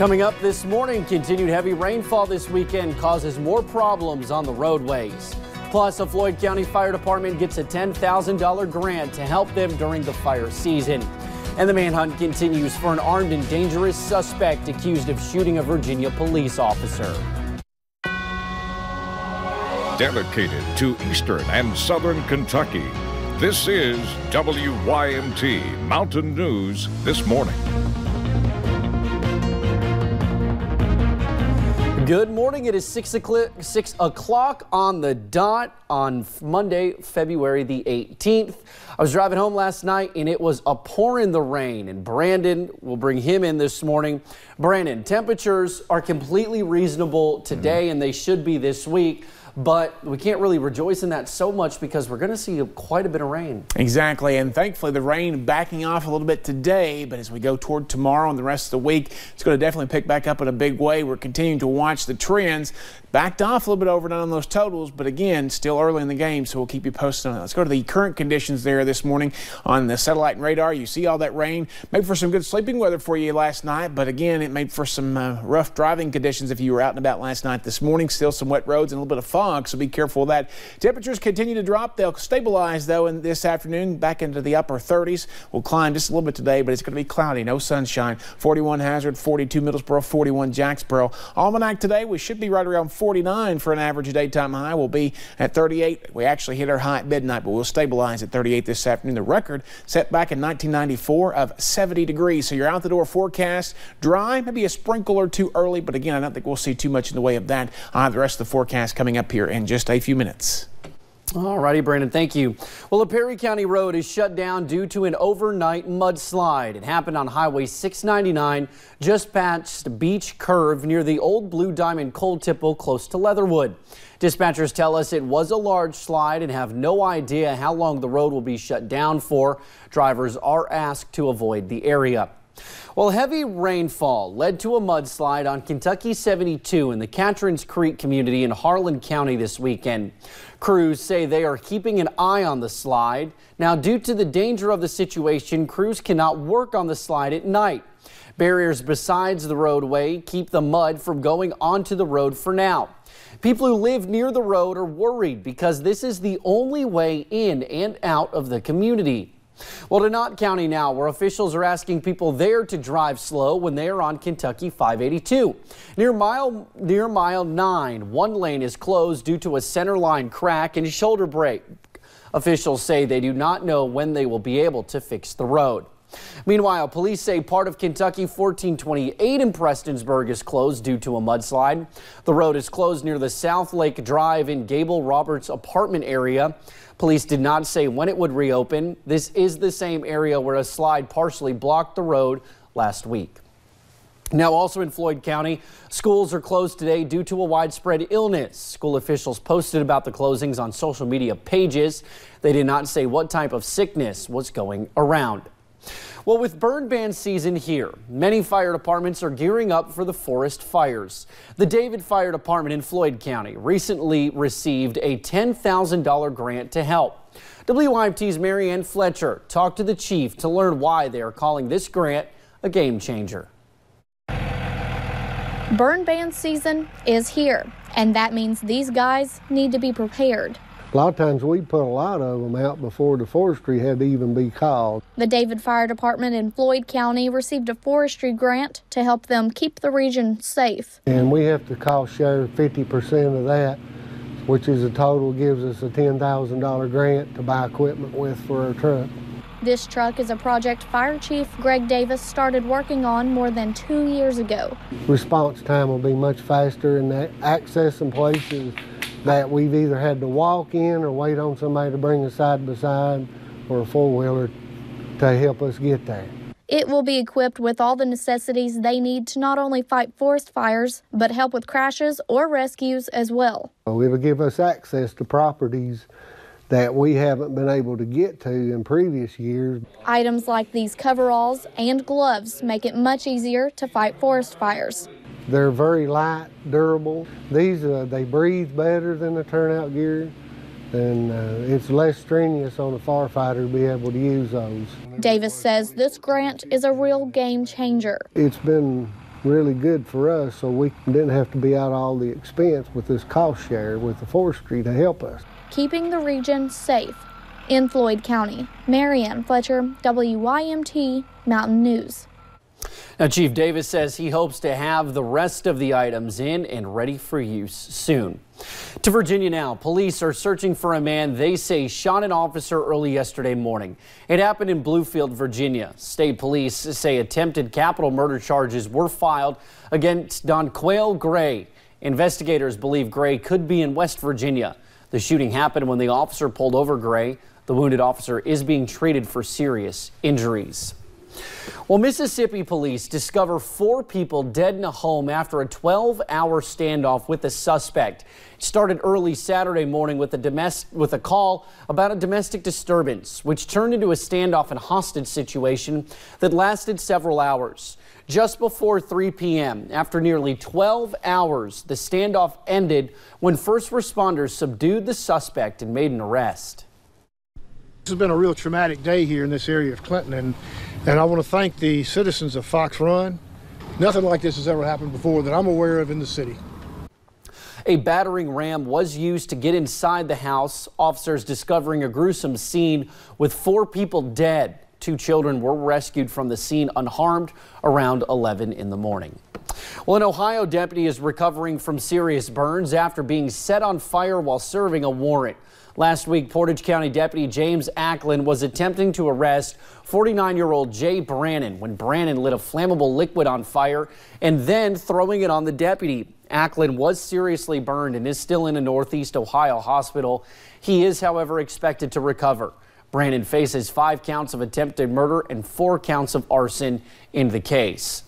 Coming up this morning, continued heavy rainfall this weekend causes more problems on the roadways. Plus, a Floyd County Fire Department gets a $10,000 grant to help them during the fire season. And the manhunt continues for an armed and dangerous suspect accused of shooting a Virginia police officer. Dedicated to Eastern and Southern Kentucky, this is WYMT Mountain News This Morning. Good morning. It is 6 o'clock on the dot on Monday, February the 18th. I was driving home last night and it was a pouring the rain, and Brandon will bring him in this morning. Brandon, temperatures are completely reasonable today and they should be this week. But we can't really rejoice in that so much because we're going to see quite a bit of rain. Exactly, and thankfully the rain backing off a little bit today, but as we go toward tomorrow and the rest of the week, it's going to definitely pick back up in a big way. We're continuing to watch the trends. Backed off a little bit overnight on those totals, but again, still early in the game, so we'll keep you posted on that. Let's go to the current conditions there this morning on the satellite and radar. You see all that rain. Made for some good sleeping weather for you last night, but again, it made for some rough driving conditions if you were out and about last night. This morning, still some wet roads and a little bit of fog, so be careful of that. Temperatures continue to drop. They'll stabilize, though, in this afternoon back into the upper 30s. We'll climb just a little bit today, but it's going to be cloudy, no sunshine. 41 Hazard, 42 Middlesboro, 41 Jacksboro. Almanac today, we should be right around 49 for an average daytime high. We'll be at 38. We actually hit our high at midnight, but we'll stabilize at 38 this afternoon. The record set back in 1994 of 70 degrees. So your out the door forecast, dry, maybe a sprinkle or two early, but again, I don't think we'll see too much in the way of that. The rest of the forecast coming up here in just a few minutes. All righty, Brandon, thank you. Well, a Perry County road is shut down due to an overnight mudslide. It happened on Highway 699, just past Beach Curve near the old Blue Diamond coal tipple close to Leatherwood. Dispatchers tell us it was a large slide and have no idea how long the road will be shut down for. Drivers are asked to avoid the area. Well, heavy rainfall led to a mudslide on Kentucky 72 in the Catrins Creek community in Harlan County this weekend. Crews say they are keeping an eye on the slide. Now, due to the danger of the situation, crews cannot work on the slide at night. Barriers besides the roadway keep the mud from going onto the road for now. People who live near the road are worried because this is the only way in and out of the community. Well, to Knott County now, where officials are asking people there to drive slow when they are on Kentucky 582. Near mile 9, one lane is closed due to a center line crack and shoulder break. Officials say they do not know when they will be able to fix the road. Meanwhile, police say part of Kentucky 1428 in Prestonsburg is closed due to a mudslide. The road is closed near the South Lake Drive in Gable Roberts apartment area. Police did not say when it would reopen. This is the same area where a slide partially blocked the road last week. Now, also in Floyd County, schools are closed today due to a widespread illness. School officials posted about the closings on social media pages. They did not say what type of sickness was going around. Well, with burn ban season here, many fire departments are gearing up for the forest fires. The David Fire Department in Floyd County recently received a $10,000 grant to help. WYMT's Marianne Fletcher talked to the chief to learn why they are calling this grant a game changer. Burn ban season is here, and that means these guys need to be prepared. A lot of times we put a lot of them out before the forestry had to even be called. The David Fire Department in Floyd County received a forestry grant to help them keep the region safe. And we have to cost share 50% of that, which is a total gives us a $10,000 grant to buy equipment with for our truck. This truck is a project Fire Chief Greg Davis started working on more than 2 years ago. Response time will be much faster, and accessing places that we've either had to walk in or wait on somebody to bring us side by side or a four-wheeler to help us get there. It will be equipped with all the necessities they need to not only fight forest fires, but help with crashes or rescues as well. It'll give us access to properties that we haven't been able to get to in previous years. Items like these coveralls and gloves make it much easier to fight forest fires. They're very light, durable. These, they breathe better than the turnout gear, and it's less strenuous on a firefighter to be able to use those. Davis says this grant is a real game changer. It's been really good for us, so we didn't have to be out all the expense with this cost share with the forestry to help us. Keeping the region safe. In Floyd County, Marianne Fletcher, WYMT Mountain News. Now, Chief Davis says he hopes to have the rest of the items in and ready for use soon. To Virginia now, police are searching for a man they say shot an officer early yesterday morning. It happened in Bluefield, Virginia. State police say attempted capital murder charges were filed against Donquail Gray. Investigators believe Gray could be in West Virginia. The shooting happened when the officer pulled over Gray. The wounded officer is being treated for serious injuries. Well, Mississippi police discover 4 people dead in a home after a 12-hour standoff with a suspect. It started early Saturday morning with a call about a domestic disturbance, which turned into a standoff and hostage situation that lasted several hours. Just before 3 p.m., after nearly 12 hours, the standoff ended when first responders subdued the suspect and made an arrest. This has been a real traumatic day here in this area of Clinton, and I want to thank the citizens of Fox Run. Nothing like this has ever happened before that I'm aware of in the city. A battering ram was used to get inside the house, officers discovering a gruesome scene with 4 people dead. 2 children were rescued from the scene unharmed around 11 in the morning. Well, an Ohio deputy is recovering from serious burns after being set on fire while serving a warrant. Last week, Portage County Deputy James Acklin was attempting to arrest 49-year-old Jay Brannon when Brannon lit a flammable liquid on fire and then throwing it on the deputy. Acklin was seriously burned and is still in a Northeast Ohio hospital. He is, however, expected to recover. Brannon faces 5 counts of attempted murder and 4 counts of arson in the case.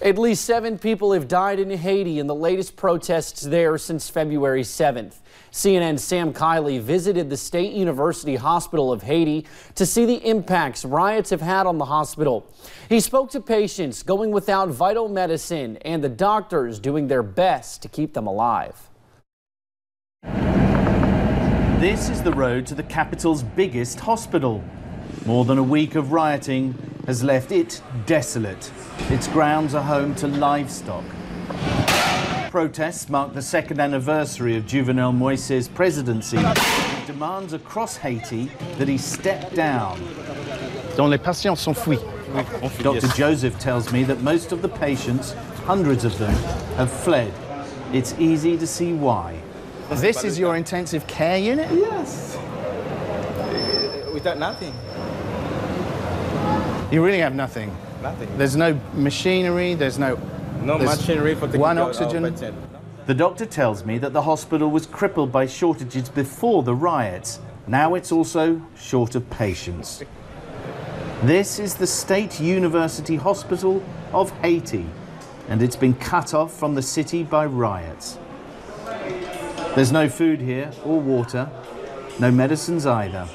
At least 7 people have died in Haiti in the latest protests there since February 7th. CNN's Sam Kiley visited the State University Hospital of Haiti to see the impacts riots have had on the hospital. He spoke to patients going without vital medicine and the doctors doing their best to keep them alive. This is the road to the capital's biggest hospital. More than a week of rioting has left it desolate. Its grounds are home to livestock. Protests mark the 2nd anniversary of Juvenal Moise's presidency. He demands across Haiti that he step down. Dr. Joseph tells me that most of the patients, hundreds of them, have fled. It's easy to see why. This is your intensive care unit? Yes. Without nothing. You really have nothing? Nothing. There's no machinery, there's no machinery for one oxygen. The doctor tells me that the hospital was crippled by shortages before the riots. Now it's also short of patients. This is the State University Hospital of Haiti, and it's been cut off from the city by riots. There's no food here or water, no medicines either.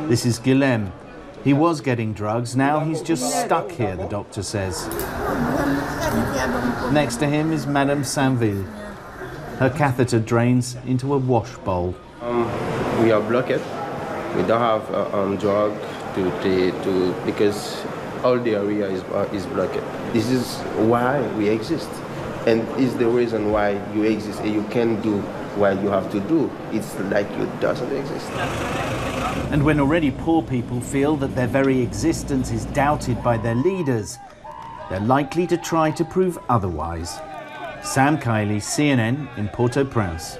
This is Guilhem. He was getting drugs, now he's just stuck here, the doctor says. Next to him is Madame Saint-Ville. Her catheter drains into a wash bowl. We are blocked. We don't have drug because all the area is blocked. This is why we exist, and it's the reason why you exist and you can do what you have to do. It's like you doesn't exist. And when already poor people feel that their very existence is doubted by their leaders, they're likely to try to prove otherwise. Sam Kiley, CNN in Port-au-Prince.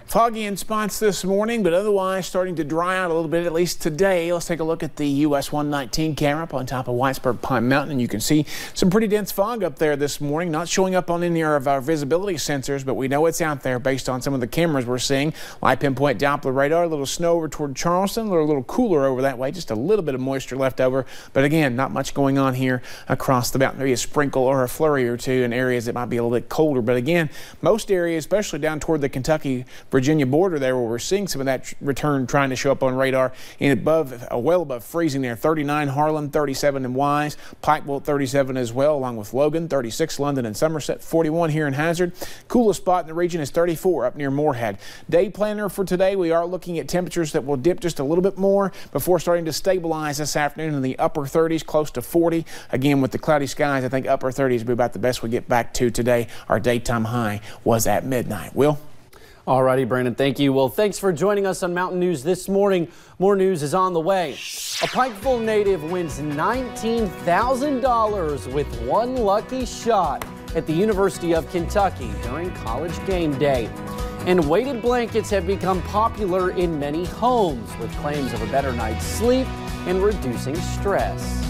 Foggy in spots this morning, but otherwise starting to dry out a little bit, at least today. Let's take a look at the US 119 camera up on top of Whitesburg Pine Mountain, and you can see some pretty dense fog up there this morning. Not showing up on any of our visibility sensors, but we know it's out there based on some of the cameras we're seeing. Light pinpoint Doppler radar, a little snow over toward Charleston, a little cooler over that way, just a little bit of moisture left over. But again, not much going on here across the mountain. Maybe a sprinkle or a flurry or two in areas that might be a little bit colder. But again, most areas, especially down toward the Kentucky, Virginia border there, where we're seeing some of that return trying to show up on radar, and well above freezing there. 39 Harlan, 37 in Wise, Pikeville 37 as well, along with Logan, 36 London and Somerset, 41 here in Hazard. Coolest spot in the region is 34 up near Moorhead. Day planner for today, we are looking at temperatures that will dip just a little bit more before starting to stabilize this afternoon in the upper 30s, close to 40. Again, with the cloudy skies, I think upper 30s will be about the best we get back to today. Our daytime high was at midnight. Will? All righty, Brandon, thank you. Well, thanks for joining us on Mountain News this morning. More news is on the way. A Pikeville native wins $19,000 with one lucky shot at the University of Kentucky during college game day. And weighted blankets have become popular in many homes with claims of a better night's sleep and reducing stress.